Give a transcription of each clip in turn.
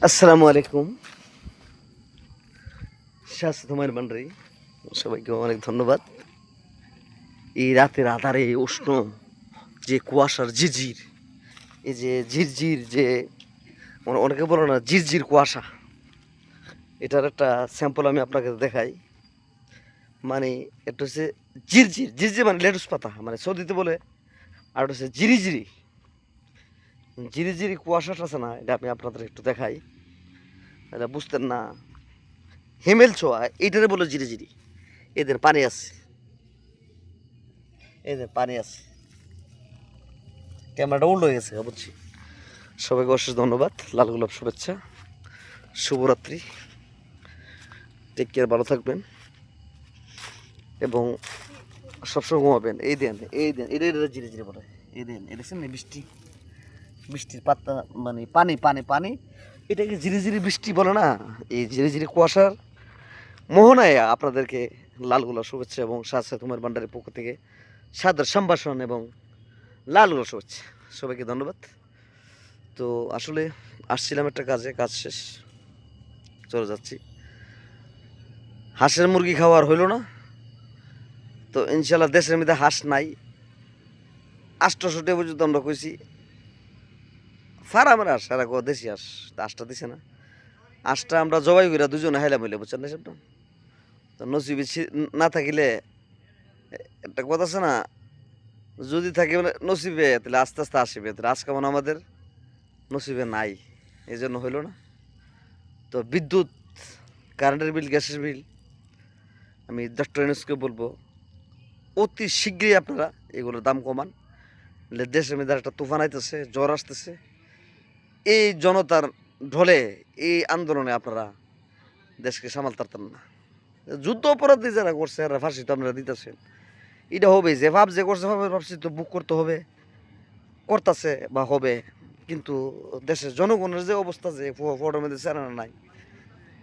আসসালামু আলাইকুম। স্বাস্থ্য তোমার বান্ডারি সবাইকে অনেক ধন্যবাদ। এই রাতের আধারে উষ্ণ যে কুয়াশার ঝিরঝির, এই যে ঝিরঝির যে অনেকে বলো না ঝিরঝির কুয়াশা, এটার একটা স্যাম্পল আমি আপনাকে দেখাই। মানে এটা হচ্ছে ঝিরঝির ঝিরঝির মানে লেটুস পাতা, মানে সৌদিতে বলে। আর এটা হচ্ছে ঝিরিঝিরি ঝিরিঝিরি কুয়াশাটা আছে না, এটা আমি আপনাদের একটু দেখাই। এটা বুঝতেন না, হিমেল ছোঁয়া এইটারে বলে ঝিরিঝিরি। এদের পানি আছে, এদের পানি আছে। ক্যামেরাটা উল্টো হয়ে গেছে বুঝছি। সবাইকে অশেষ ধন্যবাদ, লাল গোলাপ শুভেচ্ছা, শুভরাত্রি, টেক কেয়ার, ভালো থাকবেন এবং সবসময় ঘুমাবেন। এই দেন এটা এটা ধীরে ধীরে বলে এই দেন, এটা না বৃষ্টি, বৃষ্টির পাতা মানে পানি পানি পানি, এটাকে ধীরে ধীরে বৃষ্টি বলে না। এই ধীরে ধীরে কুয়াশার মোহনায় আপনাদেরকে লাল গোলাপ শুভেচ্ছা এবং সাথে তোমার ভান্ডারের পক্ষ থেকে সাদর সম্ভাষণ এবং লাল গোলাপ শুভেচ্ছা। সবাইকে ধন্যবাদ। তো আসলে আসছিলাম একটা কাজে, কাজ শেষ চলে যাচ্ছি। হাঁসের মুরগি খাওয়ার হইল না, তো ইনশাল্লাহ দেশের মধ্যে হাঁস নাই। 800 পর্যন্ত আমরা কইছি ফার্মের হাঁস, এরা দেশি হাঁস, হাঁসটা দিছে না। হাঁসটা আমরা জবাই করে দুজনে হাইলাম হইলে, বুঝছেন না সেটা। তো নসিবে না থাকিলে একটা কথা আছে না, যদি থাকে মানে নসিবে তাহলে আস্তে আস্তে আসবে, তাহলে আজকে মানে আমাদের নসিবে নাই, এই জন্য হইল না। তো বিদ্যুৎ, কারেন্টের বিল, গ্যাসের বিল, আমি ডক্টর ইউনূসকে বলবো অতি শীঘ্রই আপনারা এগুলোর দাম কমান। দেশের মধ্যে একটা তুফান আইতেছে, জ্বর আসতেছে। এই জনতার ঢলে, এই আন্দোলনে আপনারা দেশকে সামাল পারতেন না। যুদ্ধ অপরাধী যারা করছে এরা ফাঁসি তো আপনারা দিতেছেন। এটা হবে, যে ভাব যে করছে ভাবছি তো বুক করতে হবে, করতেছে বা হবে। কিন্তু দেশের জনগণের যে অবস্থা, যে ফটোর মধ্যে চেরানো নাই,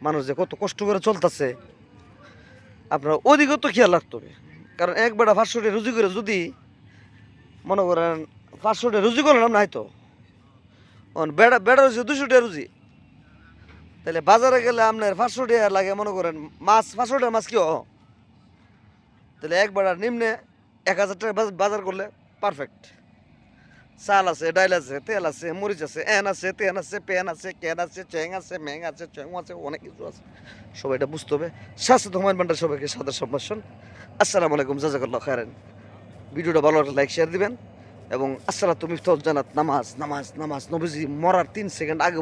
মানুষ যে কত কষ্ট করে চলতেছে, আপনারা ওদিকেও তো খেয়াল রাখতে হবে। কারণ এক বেটা 500 টাকা রুজি করে যদি মনে করেন 500 টাকা রুজি করলেন নাই তো বেড়া বেড়া রয়েছে 200 টাকা রুজি, তাহলে বাজারে গেলে আপনার 500 টাকা লাগে। মনে করেন মাছ 500 টাকা মাছ কি তাহলে এক বেড়া নিম্নে 1000 টাকা বাজার করলে পারফেক্ট। চাল আছে, ডাইল আছে, তেল আছে, মরিচ আছে, এন আছে, তেন আছে, পেন আছে, ক্যান আছে, চ্যাং আছে, ম্যাং আছে, চ্যাং আছে, অনেক কিছু আছে। সবাই এটা বুঝতে হবে। স্বাস্থ্য তোমার বান্ডার সবাইকে সাদর সম্ভাষণ। আসসালামু আলাইকুম, জাযাকাল্লাহ খায়রান। ভিডিওটা ভালো লাগলে লাইক শেয়ার দিবেন এবং আসসালাতু মিফতাহুল জান্নাত, নামাজ নামাজ নামাজ, নবীজি মরার 3 সেকেন্ড আগে